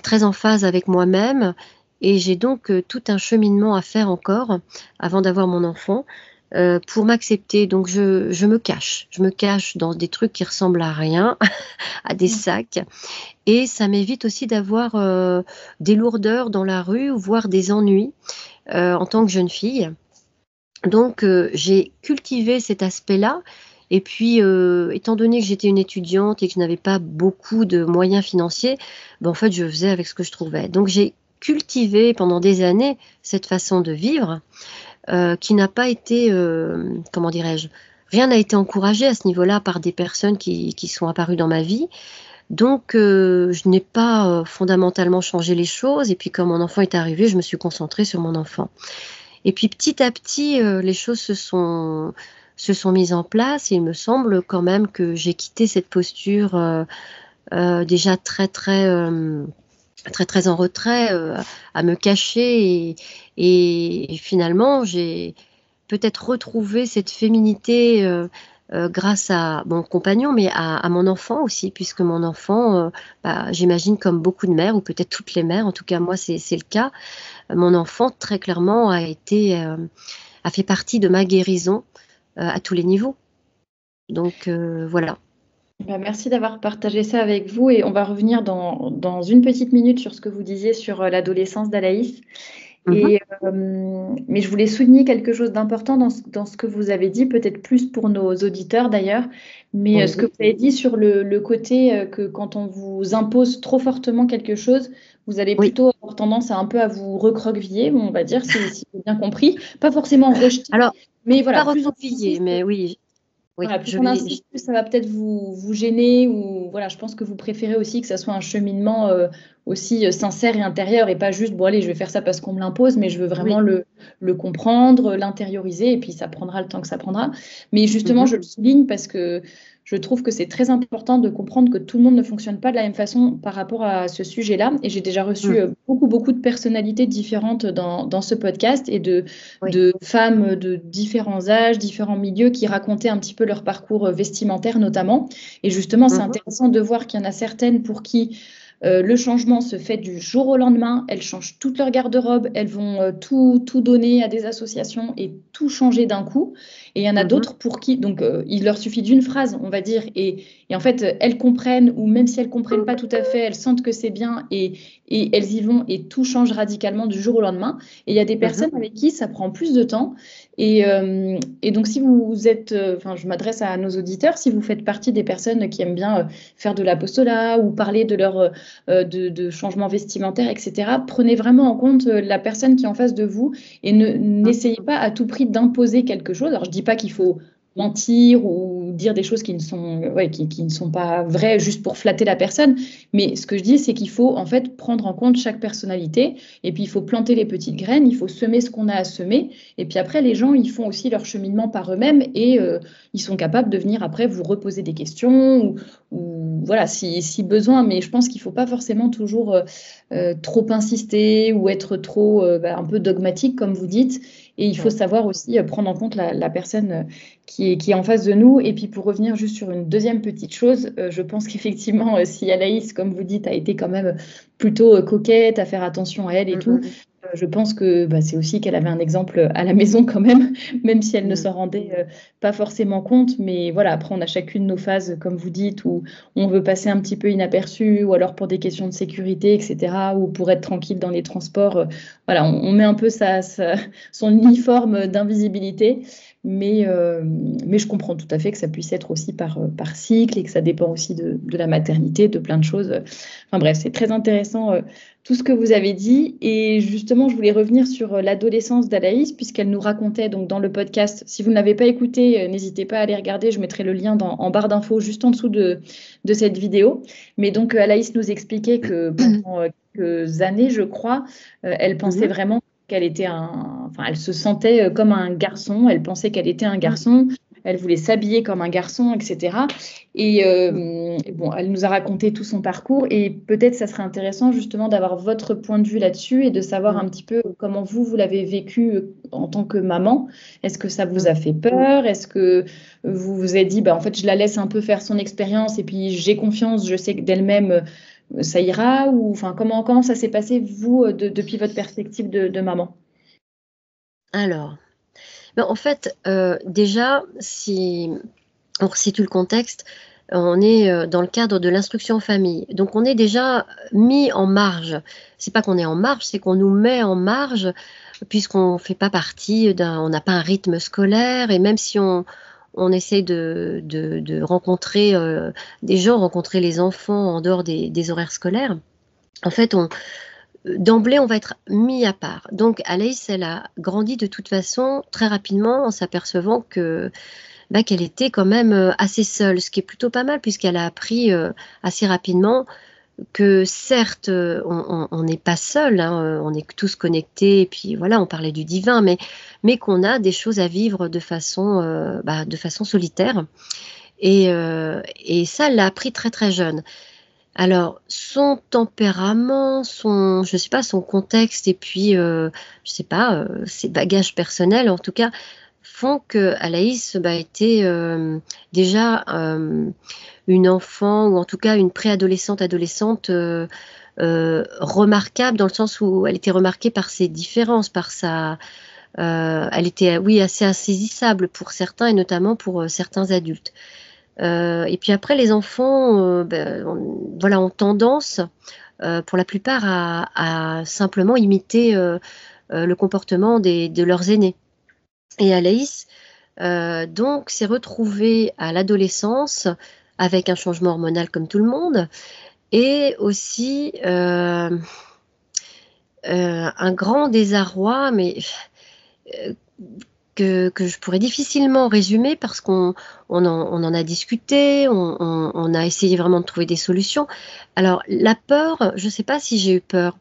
S2: très en phase avec moi-même, et j'ai donc tout un cheminement à faire encore avant d'avoir mon enfant pour m'accepter. Donc je me cache dans des trucs qui ressemblent à rien, à des sacs, et ça m'évite aussi d'avoir des lourdeurs dans la rue ou voire des ennuis en tant que jeune fille. Donc j'ai cultivé cet aspect-là. Et puis, étant donné que j'étais une étudiante et que je n'avais pas beaucoup de moyens financiers, ben, en fait, je faisais avec ce que je trouvais. Donc, j'ai cultivé pendant des années cette façon de vivre qui n'a pas été, comment dirais-je, rien n'a été encouragé à ce niveau-là par des personnes qui sont apparues dans ma vie. Donc, je n'ai pas fondamentalement changé les choses. Et puis, quand mon enfant est arrivé, je me suis concentrée sur mon enfant. Et puis, petit à petit, les choses se sont mises en place, et il me semble quand même que j'ai quitté cette posture déjà très en retrait, à me cacher, et finalement j'ai peut-être retrouvé cette féminité grâce à mon compagnon, mais à mon enfant aussi, puisque mon enfant, j'imagine comme beaucoup de mères, ou peut-être toutes les mères, en tout cas moi c'est le cas, mon enfant très clairement a fait partie de ma guérison à tous les niveaux. Donc voilà.
S1: Merci d'avoir partagé ça avec vous, et on va revenir dans une petite minute sur ce que vous disiez sur l'adolescence d'Alaïs.
S2: Mhm.
S1: Mais je voulais souligner quelque chose d'important dans ce que vous avez dit, peut-être plus pour nos auditeurs d'ailleurs, mais ce que
S2: Oui,
S1: vous avez dit sur le côté que quand on vous impose trop fortement quelque chose, vous allez
S2: oui.
S1: plutôt avoir tendance à un peu à vous recroqueviller, on va dire, si j'ai bien compris. Pas forcément rejeter,
S2: Alors,
S1: mais voilà,
S2: pas
S1: plus on
S2: recroquevillé,
S1: insiste,
S2: mais oui, oui,
S1: voilà, plus on insiste, plus ça va peut-être vous gêner, ou voilà, je pense que vous préférez aussi que ça soit un cheminement aussi sincère et intérieur, et pas juste, bon allez, je vais faire ça parce qu'on me l'impose, mais je veux vraiment
S2: oui.
S1: le comprendre, l'intérioriser, et puis ça prendra le temps que ça prendra. Mais justement,
S2: Mhm,
S1: je le souligne parce que je trouve que c'est très important de comprendre que tout le monde ne fonctionne pas de la même façon par rapport à ce sujet-là. Et j'ai déjà reçu
S2: mhm,
S1: beaucoup de personnalités différentes dans ce podcast, et
S2: oui.
S1: de femmes de différents âges, différents milieux, qui racontaient un petit peu leur parcours vestimentaire notamment. Et justement, c'est
S2: Mhm,
S1: intéressant de voir qu'il y en a certaines pour qui le changement se fait du jour au lendemain. Elles changent toute leur garde-robe, elles vont tout donner à des associations et tout changer d'un coup. Et il y en a
S2: mhm,
S1: d'autres pour qui, donc, il leur suffit d'une phrase, on va dire, et en fait, elles comprennent, ou même si elles comprennent pas tout à fait, elles sentent que c'est bien, et elles y vont, et tout change radicalement du jour au lendemain. Et il y a des
S2: mhm.
S1: personnes avec qui ça prend plus de temps. Et donc, si vous êtes, enfin, je m'adresse à nos auditeurs, si vous faites partie des personnes qui aiment bien faire de l'apostolat ou parler de leur de changements vestimentaires, etc., prenez vraiment en compte la personne qui est en face de vous, et n'essayez pas à tout prix d'imposer quelque chose. Alors, je dis pas qu'il faut mentir ou dire des choses qui ne sont, qui ne sont pas vraies juste pour flatter la personne. Mais ce que je dis, c'est qu'il faut en fait prendre en compte chaque personnalité et puis il faut planter les petites graines, il faut semer ce qu'on a à semer. Et puis après, les gens, ils font aussi leur cheminement par eux-mêmes et ils sont capables de venir après vous reposer des questions ou voilà, si besoin. Mais je pense qu'il ne faut pas forcément toujours trop insister ou être trop un peu dogmatique, comme vous dites. Et il faut savoir aussi prendre en compte la personne qui est en face de nous. Et puis pour revenir juste sur une deuxième petite chose, je pense qu'effectivement, si Anaïs, comme vous dites, a été quand même plutôt coquette, à faire attention à elle et tout, je pense que c'est aussi qu'elle avait un exemple à la maison quand même, même si elle ne s'en rendait pas forcément compte. Mais voilà, après, on a chacune nos phases, comme vous dites, où on veut passer un petit peu inaperçu, ou alors pour des questions de sécurité, etc., ou pour être tranquille dans les transports. Voilà, on met un peu son uniforme d'invisibilité. Mais je comprends tout à fait que ça puisse être aussi par cycle et que ça dépend aussi de la maternité, de plein de choses. Enfin bref, c'est très intéressant tout ce que vous avez dit. Et justement, je voulais revenir sur l'adolescence d'Alaïs, puisqu'elle nous racontait donc dans le podcast. Si vous ne l'avez pas écouté, n'hésitez pas à aller regarder. Je mettrai le lien en barre d'infos juste en dessous de cette vidéo. Mais donc, Alaïs nous expliquait que pendant quelques années, je crois, elle pensait vraiment qu'elle était enfin, elle se sentait comme un garçon, elle pensait qu'elle était un garçon, elle voulait s'habiller comme un garçon, etc. Et bon, elle nous a raconté tout son parcours et peut-être ça serait intéressant justement d'avoir votre point de vue là-dessus et de savoir un petit peu comment vous l'avez vécu en tant que maman. Est-ce que ça vous a fait peur? Est-ce que vous vous êtes dit, en fait, je la laisse un peu faire son expérience et puis j'ai confiance, je sais que d'elle-même ça ira ou enfin comment ça s'est passé vous depuis votre perspective de maman?
S2: Alors, en fait, déjà, si on resitue le contexte, on est dans le cadre de l'instruction en famille. Donc, on est déjà mis en marge. C'est pas qu'on est en marge, c'est qu'on nous met en marge puisqu'on ne fait pas partie on n'a pas un rythme scolaire et même si on essaie de rencontrer des gens, rencontrer les enfants en dehors des horaires scolaires, en fait, d'emblée, on va être mis à part. Donc, Anaïs, elle a grandi de toute façon très rapidement en s'apercevant qu'elle était quand même assez seule, ce qui est plutôt pas mal puisqu'elle a appris assez rapidement que certes, on n'est pas seul, hein, on est tous connectés, et puis voilà, on parlait du divin, mais qu'on a des choses à vivre de façon solitaire. Et ça, elle l'a appris très très jeune. Alors, son tempérament, je sais pas, son contexte et puis, je sais pas, ses bagages personnels, en tout cas, font que Anaïs était déjà une enfant ou en tout cas une préadolescente, adolescente remarquable dans le sens où elle était remarquée par ses différences, elle était oui assez insaisissable pour certains et notamment pour certains adultes. Et puis après, les enfants ont tendance, pour la plupart, à simplement imiter le comportement de leurs aînés. Et Anaïs, donc, s'est retrouvée à l'adolescence avec un changement hormonal comme tout le monde et aussi un grand désarroi, mais que je pourrais difficilement résumer parce qu'on en a discuté, on a essayé vraiment de trouver des solutions. Alors, la peur, je ne sais pas si j'ai eu peur.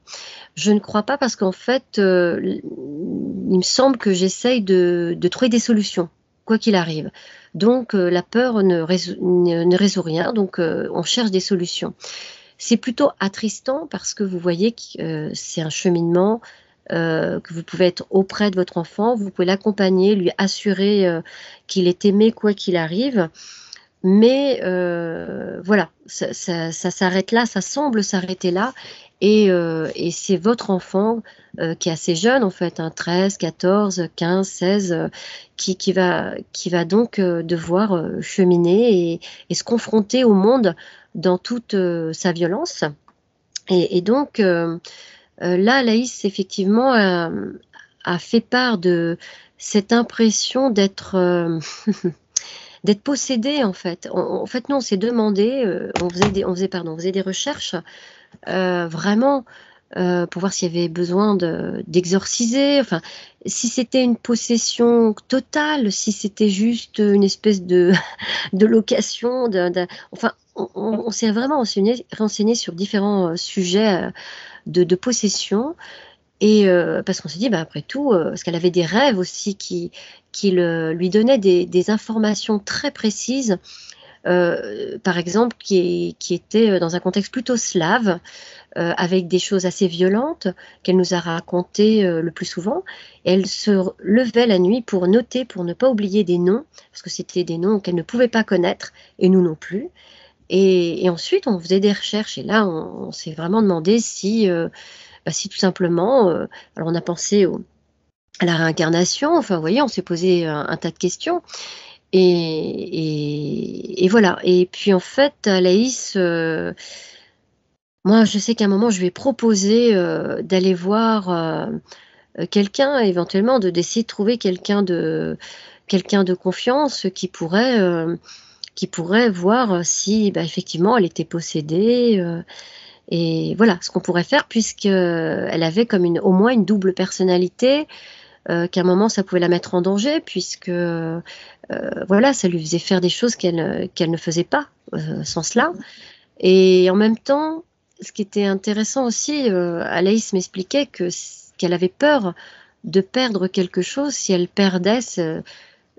S2: Je ne crois pas parce qu'en fait, il me semble que j'essaye de trouver des solutions, quoi qu'il arrive. Donc, la peur ne résout rien, donc on cherche des solutions. C'est plutôt attristant parce que vous voyez que c'est un cheminement, que vous pouvez être auprès de votre enfant, vous pouvez l'accompagner, lui assurer qu'il est aimé quoi qu'il arrive. Mais voilà, ça s'arrête là, ça semble s'arrêter là. Et c'est votre enfant qui est assez jeune, en fait, 13, 14, 15, 16, qui va donc devoir cheminer et se confronter au monde dans toute sa violence. Et donc, là, Laïs, effectivement, a fait part de cette impression d'être d'être possédée, en fait. En fait, nous, on s'est demandé, on faisait des recherches, vraiment, pour voir s'il y avait besoin d'exorciser. Enfin, si c'était une possession totale, si c'était juste une espèce de, de location. Enfin, on s'est vraiment renseigné sur différents sujets de possession. Et parce qu'on s'est dit, bah, après tout, parce qu'elle avait des rêves aussi qui lui donnaient des informations très précises, par exemple, qui étaient dans un contexte plutôt slave, avec des choses assez violentes qu'elle nous a racontées le plus souvent. Et elle se levait la nuit pour noter, pour ne pas oublier des noms, parce que c'était des noms qu'elle ne pouvait pas connaître, et nous non plus. Et ensuite, on faisait des recherches, et là, on s'est vraiment demandé si tout simplement, alors on a pensé à la réincarnation, enfin, vous voyez, on s'est posé un tas de questions. Et voilà. Et puis en fait, Anaïs, moi, je sais qu'à un moment, je lui ai proposé d'aller voir quelqu'un, éventuellement, d'essayer de trouver quelqu'un de confiance qui pourrait voir si, bah, effectivement, elle était possédée. Et voilà, ce qu'on pourrait faire, puisqu'elle avait comme au moins une double personnalité, qu'à un moment, ça pouvait la mettre en danger, puisque voilà, ça lui faisait faire des choses qu'elle ne faisait pas sans cela. Et en même temps, ce qui était intéressant aussi, Anaïs m'expliquait qu'elle avait peur de perdre quelque chose si elle perdait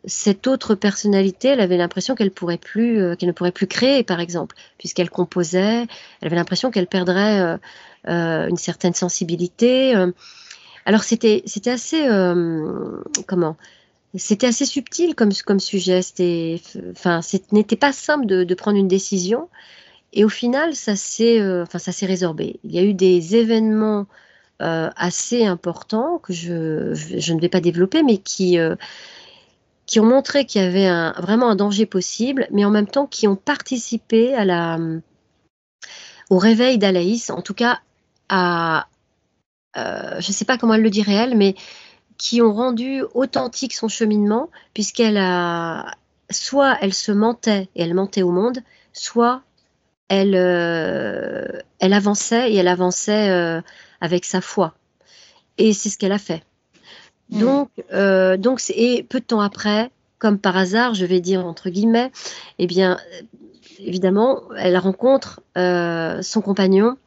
S2: cette autre personnalité. Elle avait l'impression qu'elle ne pourrait plus créer, par exemple, puisqu'elle composait. Elle avait l'impression qu'elle perdrait une certaine sensibilité. Alors c'était assez c'était assez subtil comme sujet. Enfin, ce n'était pas simple de prendre une décision. Et au final, ça s'est résorbé. Il y a eu des événements assez importants que je ne vais pas développer, mais qui ont montré qu'il y avait vraiment un danger possible, mais en même temps qui ont participé au réveil d'Alaïs, en tout cas je ne sais pas comment elle le dirait elle, mais qui ont rendu authentique son cheminement, soit elle se mentait et elle mentait au monde, soit elle avançait et elle avançait avec sa foi. Et c'est ce qu'elle a fait. Donc, et peu de temps après, comme par hasard, je vais dire entre guillemets, eh bien, évidemment, elle rencontre son compagnon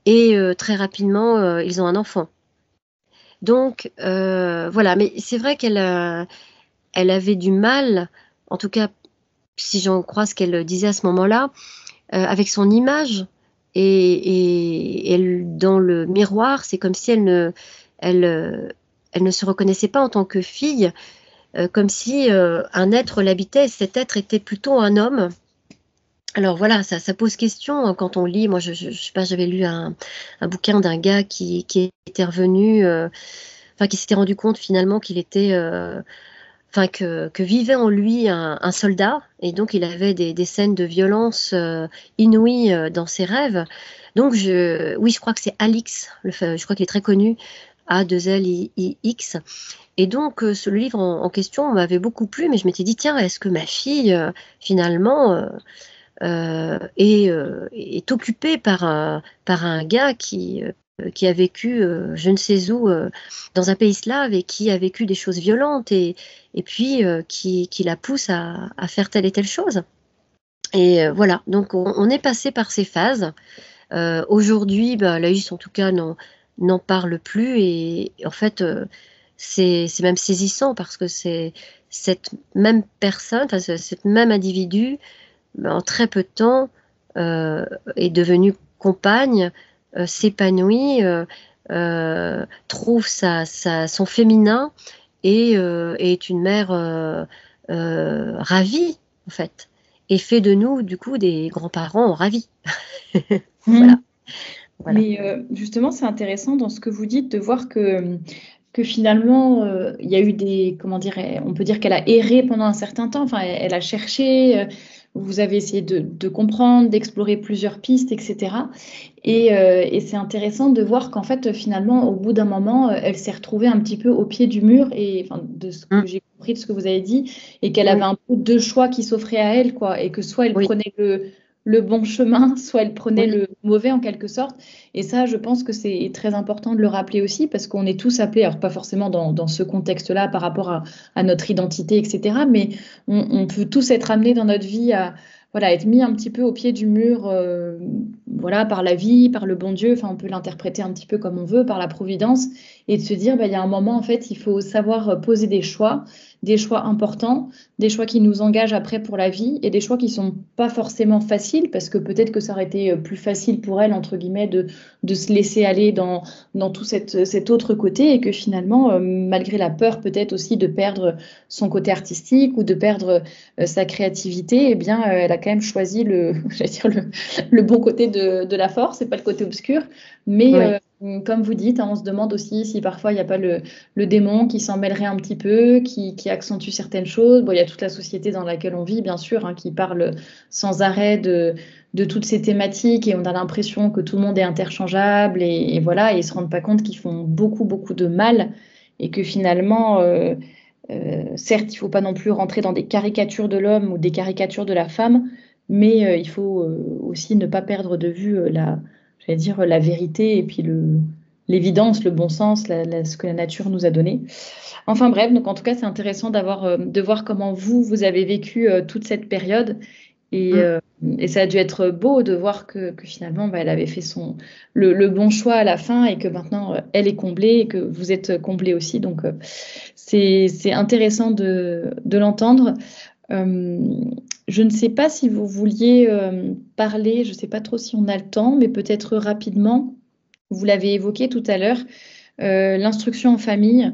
S2: et très rapidement, ils ont un enfant. Donc, voilà. Mais c'est vrai elle avait du mal, en tout cas, si j'en crois ce qu'elle disait à ce moment-là, avec son image. Et elle, dans le miroir, c'est comme si elle ne se reconnaissait pas en tant que fille, comme si un être l'habitait, et cet être était plutôt un homme. Alors voilà, ça pose question hein, quand on lit. Moi, je sais pas, j'avais lu un bouquin d'un gars qui était revenu, qui s'était rendu compte finalement qu'il était, que vivait en lui un soldat, et donc il avait des scènes de violence inouïes dans ses rêves. Donc oui, je crois que c'est Alix, je crois qu'il est très connu, A2LIX. Et donc ce livre en question m'avait beaucoup plu, mais je m'étais dit, tiens, est-ce que ma fille, finalement, est occupée par un gars qui a vécu je ne sais où dans un pays slave, et qui a vécu des choses violentes, et puis qui la pousse à faire telle et telle chose. Et voilà, donc on est passé par ces phases. Aujourd'hui, Laïs en tout cas n'en parle plus, et en fait c'est même saisissant, parce que c'est cette même personne, cet même individu, en très peu de temps est devenue compagne, s'épanouit, trouve son féminin, et est une mère ravie, en fait, et fait de nous, du coup, des grands-parents ravis. Voilà.
S1: Mais justement, c'est intéressant dans ce que vous dites de voir que finalement, il y a eu comment dire, on peut dire qu'elle a erré pendant un certain temps. Enfin, elle a cherché, vous avez essayé de comprendre, d'explorer plusieurs pistes, etc. Et c'est intéressant de voir qu'en fait, finalement, au bout d'un moment, elle s'est retrouvée un petit peu au pied du mur, et enfin, de ce que j'ai compris de ce que vous avez dit, et qu'elle avait un peu deux choix qui s'offraient à elle, quoi, et que soit elle prenait le le bon chemin, soit elle prenait
S2: Oui.
S1: le mauvais en quelque sorte. Et ça, je pense que c'est très important de le rappeler aussi parce qu'on est tous appelés, alors pas forcément dans ce contexte-là par rapport à notre identité, etc., mais on peut tous être amenés dans notre vie à voilà, être mis un petit peu au pied du mur, voilà, par la vie, par le bon Dieu, enfin, on peut l'interpréter un petit peu comme on veut, par la providence, et de se dire, bah, il y a un moment, en fait, il faut savoir poser des choix importants, des choix qui nous engagent après pour la vie, et des choix qui sont pas forcément faciles, parce que peut-être que ça aurait été plus facile pour elle, entre guillemets, de se laisser aller dans tout cet autre côté, et que finalement, malgré la peur peut-être aussi de perdre son côté artistique ou de perdre sa créativité, eh bien, elle a quand même choisi j'allais dire le bon côté de la force, et pas le côté obscur. Mais
S2: Oui.
S1: comme vous dites, hein, on se demande aussi si parfois il n'y a pas le démon qui s'en mêlerait un petit peu, qui accentue certaines choses. Bon, il y a toute la société dans laquelle on vit, bien sûr, hein, qui parle sans arrêt de toutes ces thématiques et on a l'impression que tout le monde est interchangeable et voilà, et ils ne se rendent pas compte qu'ils font beaucoup, beaucoup de mal et que finalement, certes, il ne faut pas non plus rentrer dans des caricatures de l'homme ou des caricatures de la femme, mais il faut aussi ne pas perdre de vue j'allais dire, la vérité et puis l'évidence, le bon sens, ce que la nature nous a donné. Enfin bref, donc en tout cas, c'est intéressant de voir comment vous avez vécu toute cette période. Et,
S2: Mm.
S1: euh, et ça a dû être beau de voir que finalement, bah, elle avait fait le bon choix à la fin et que maintenant, elle est comblée et que vous êtes comblé aussi. Donc, c'est intéressant de l'entendre. Euh, je ne sais pas si vous vouliez parler, je ne sais pas trop si on a le temps, mais peut-être rapidement, vous l'avez évoqué tout à l'heure, l'instruction en famille.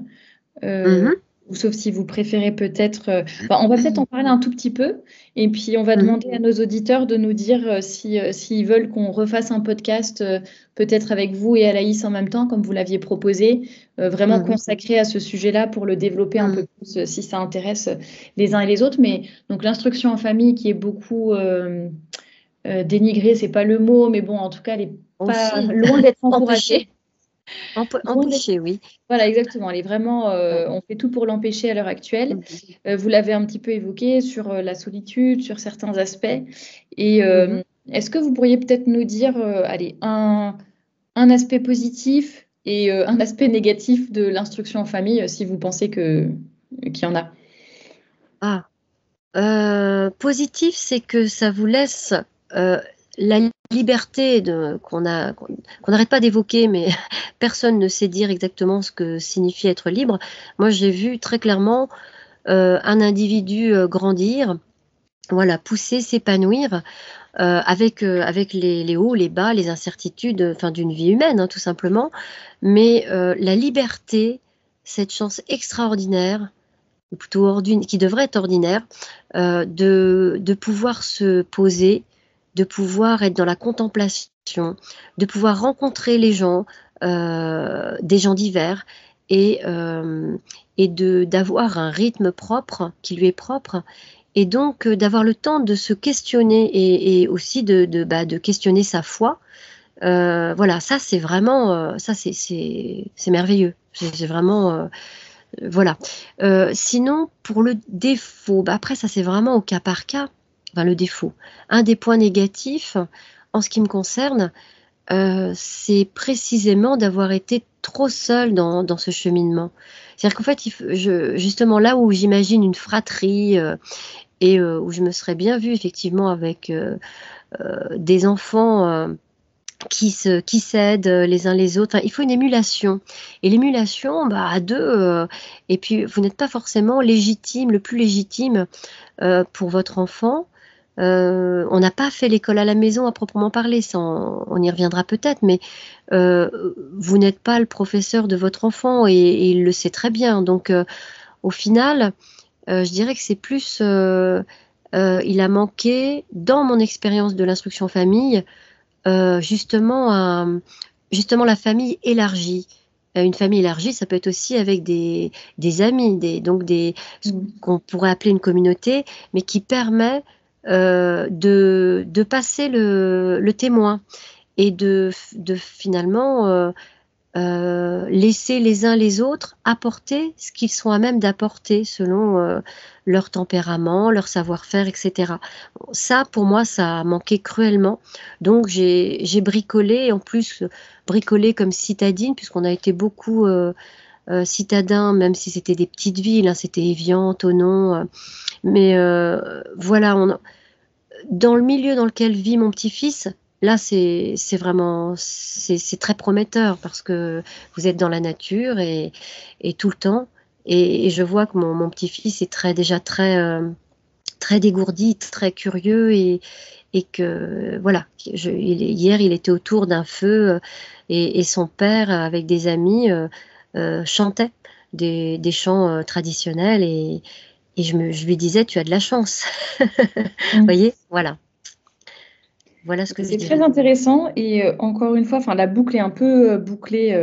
S1: Euh,
S2: Mhm.
S1: ou sauf si vous préférez peut-être. Enfin, on va peut-être en parler un tout petit peu, et puis on va
S2: Mhm.
S1: demander à nos auditeurs de nous dire s'ils veulent qu'on refasse un podcast, peut-être avec vous et Alaïs en même temps, comme vous l'aviez proposé, vraiment
S2: Mhm.
S1: consacré à ce sujet-là pour le développer un peu
S2: Mhm.
S1: plus, si ça intéresse les uns et les autres. Mais donc l'instruction en famille qui est beaucoup dénigrée, c'est pas le mot, mais bon, en tout cas, elle est pas
S2: Aussi,
S1: loin d'être
S2: empêcher,
S1: encouragée. Loin d'être
S2: empêcher, oui.
S1: voilà, exactement. Elle est vraiment,
S2: Ouais.
S1: on fait tout pour l'empêcher à l'heure actuelle.
S2: Mhm.
S1: Vous l'avez un petit peu évoqué sur la solitude, sur certains aspects. Et
S2: Mhm.
S1: est-ce que vous pourriez peut-être nous dire, allez, un aspect positif et un aspect négatif de l'instruction en famille, si vous pensez qu'il y en a?
S2: Ah. Positif, c'est que ça vous laisse euh, la liberté qu'on n'arrête pas d'évoquer, mais personne ne sait dire exactement ce que signifie être libre. Moi, j'ai vu très clairement un individu grandir, voilà, pousser, s'épanouir avec les hauts, les bas, les incertitudes, enfin, d'une vie humaine, hein, tout simplement. Mais la liberté, cette chance extraordinaire ou plutôt qui devrait être ordinaire, de pouvoir se poser, de pouvoir être dans la contemplation, de pouvoir rencontrer les gens, des gens divers, et, euh, et d'avoir un rythme propre, qui lui est propre, et donc d'avoir le temps de se questionner et aussi de questionner sa foi. Voilà, ça c'est vraiment, ça c'est merveilleux. J'ai vraiment, voilà. Sinon, pour le défaut, bah après, ça c'est vraiment au cas par cas. Enfin, le défaut. Un des points négatifs, en ce qui me concerne, c'est précisément d'avoir été trop seule dans ce cheminement. C'est-à-dire qu'en fait, justement, là où j'imagine une fratrie et où je me serais bien vue effectivement avec des enfants qui s'aident les uns les autres. Enfin, il faut une émulation. Et l'émulation, bah, à deux, et puis vous n'êtes pas forcément légitime, le plus légitime pour votre enfant. On n'a pas fait l'école à la maison à proprement parler, ça, on y reviendra peut-être, mais euh, vous n'êtes pas le professeur de votre enfant et il le sait très bien. Donc, au final, je dirais que c'est plus, il a manqué, dans mon expérience de l'instruction famille, justement la famille élargie. Une famille élargie, ça peut être aussi avec des amis, ce
S1: Mm.
S2: qu'on pourrait appeler une communauté, mais qui permet de passer le témoin et de finalement laisser les uns les autres apporter ce qu'ils sont à même d'apporter selon leur tempérament, leur savoir-faire, etc. Ça, pour moi, ça a manqué cruellement. Donc, j'ai bricolé, et en plus, bricolé comme citadine, puisqu'on a été beaucoup citadins, même si c'était des petites villes, hein, c'était Évian, Thonon. Mais voilà, dans le milieu dans lequel vit mon petit-fils, là, c'est vraiment, c'est très prometteur parce que vous êtes dans la nature et tout le temps. Et je vois que mon petit-fils est déjà très dégourdi, très curieux et que, voilà, hier, il était autour d'un feu et son père, avec des amis, chantait des chants traditionnels et je lui disais, tu as de la chance. Vous voyez, voilà. Voilà ce que je
S1: C'est très
S2: dirais.
S1: intéressant et encore une fois, enfin, la boucle est un peu bouclée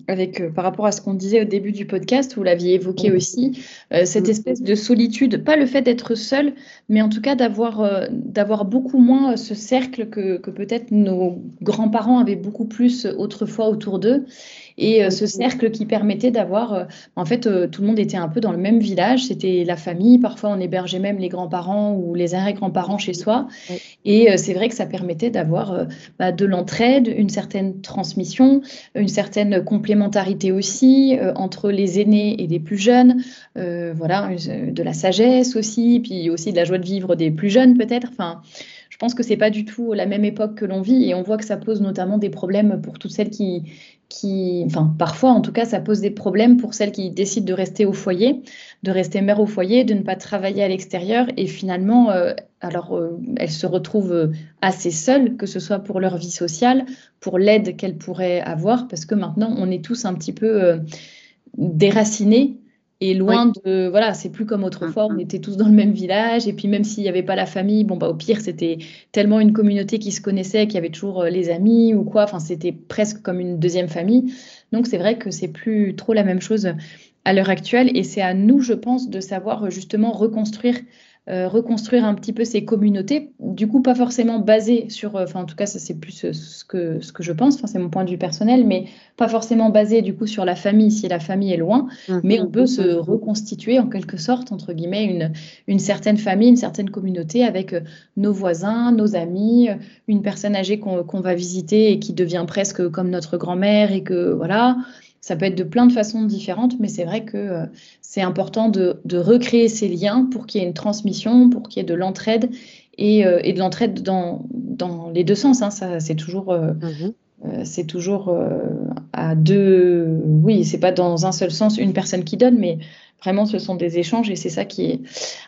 S1: avec, par rapport à ce qu'on disait au début du podcast, vous l'aviez évoqué aussi, cette espèce de solitude, pas le fait d'être seul, mais en tout cas d'avoir beaucoup moins ce cercle que peut-être nos grands-parents avaient beaucoup plus autrefois autour d'eux. Et ce cercle qui permettait d'avoir, en fait, tout le monde était un peu dans le même village, c'était la famille, parfois on hébergeait même les grands-parents ou les arrière-grands-parents chez soi.
S2: Oui.
S1: Et c'est vrai que ça permettait d'avoir de l'entraide, une certaine transmission, une certaine complémentarité aussi entre les aînés et les plus jeunes, voilà, de la sagesse aussi, puis aussi de la joie de vivre des plus jeunes peut-être. Enfin, je pense que c'est pas du tout la même époque que l'on vit et on voit que ça pose notamment des problèmes pour toutes celles enfin, parfois en tout cas, ça pose des problèmes pour celles qui décident de rester au foyer, de rester mère au foyer, de ne pas travailler à l'extérieur et finalement, elles se retrouvent assez seules, que ce soit pour leur vie sociale, pour l'aide qu'elles pourraient avoir, parce que maintenant, on est tous un petit peu déracinés et
S2: Oui.
S1: loin de... Voilà, c'est plus comme autrefois, on était tous dans le même village, et puis même s'il n'y avait pas la famille, bon, bah, au pire, c'était tellement une communauté qui se connaissait, qu'il y avait toujours les amis ou quoi, enfin, c'était presque comme une deuxième famille. Donc, c'est vrai que c'est plus trop la même chose à l'heure actuelle, et c'est à nous, je pense, de savoir justement reconstruire un petit peu ces communautés, du coup pas forcément basées sur, enfin en tout cas ça c'est plus ce que je pense, enfin c'est mon point de vue personnel, mais pas forcément basé du coup sur la famille si la famille est loin, mais on peut se reconstituer en quelque sorte, entre guillemets, une certaine famille, une certaine communauté avec nos voisins, nos amis, une personne âgée qu'on va visiter et qui devient presque comme notre grand-mère et que voilà. Ça peut être de plein de façons différentes, mais c'est vrai que c'est important de recréer ces liens pour qu'il y ait une transmission, pour qu'il y ait de l'entraide et de l'entraide dans les deux sens. Hein. Ça, c'est toujours à deux. Oui, c'est pas dans un seul sens une personne qui donne, mais vraiment ce sont des échanges et c'est ça qui est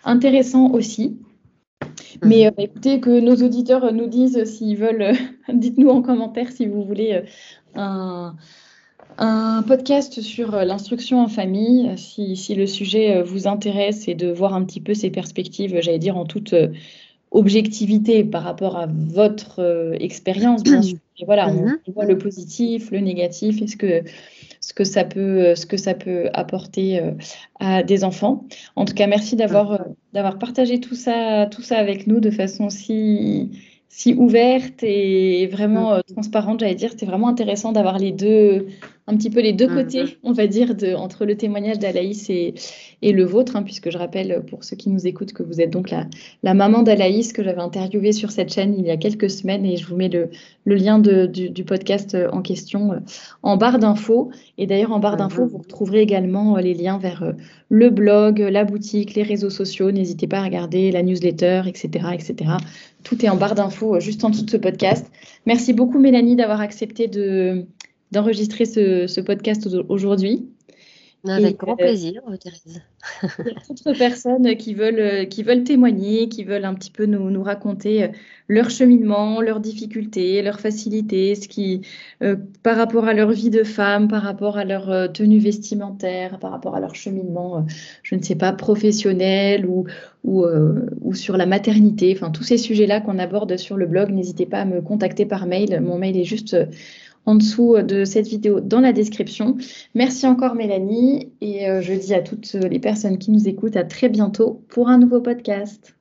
S1: intéressant aussi. Mais écoutez, que nos auditeurs nous disent s'ils veulent, dites-nous en commentaire si vous voulez un podcast sur l'instruction en famille, si le sujet vous intéresse et de voir un petit peu ces perspectives, j'allais dire en toute objectivité par rapport à votre expérience, bien sûr. Et voilà, on voit le positif, le négatif et ce que ça peut apporter à des enfants. En tout cas, merci d'avoir partagé tout ça avec nous de façon si ouverte et vraiment transparente, j'allais dire. C'était vraiment intéressant d'avoir un petit peu les deux côtés, on va dire, entre le témoignage d'Alaïs et le vôtre, hein, puisque je rappelle pour ceux qui nous écoutent que vous êtes donc la maman d'Alaïs que j'avais interviewée sur cette chaîne il y a quelques semaines et je vous mets le lien du podcast en question en barre d'infos. Et d'ailleurs, en barre d'infos, vous retrouverez également les liens vers le blog, la boutique, les réseaux sociaux. N'hésitez pas à regarder la newsletter, etc., etc. Tout est en barre d'infos juste en dessous de ce podcast. Merci beaucoup, Mélanie, d'avoir accepté d'enregistrer ce podcast aujourd'hui.
S2: Avec grand plaisir, Thérèse.
S1: Il y a d'autres personnes qui veulent témoigner, qui veulent un petit peu nous raconter leur cheminement, leurs difficultés, leurs facilités, par rapport à leur vie de femme, par rapport à leur tenue vestimentaire, par rapport à leur cheminement, je ne sais pas, professionnel ou sur la maternité. Enfin, tous ces sujets-là qu'on aborde sur le blog, n'hésitez pas à me contacter par mail. Mon mail est juste en dessous de cette vidéo dans la description. Merci encore Mélanie et je dis à toutes les personnes qui nous écoutent à très bientôt pour un nouveau podcast.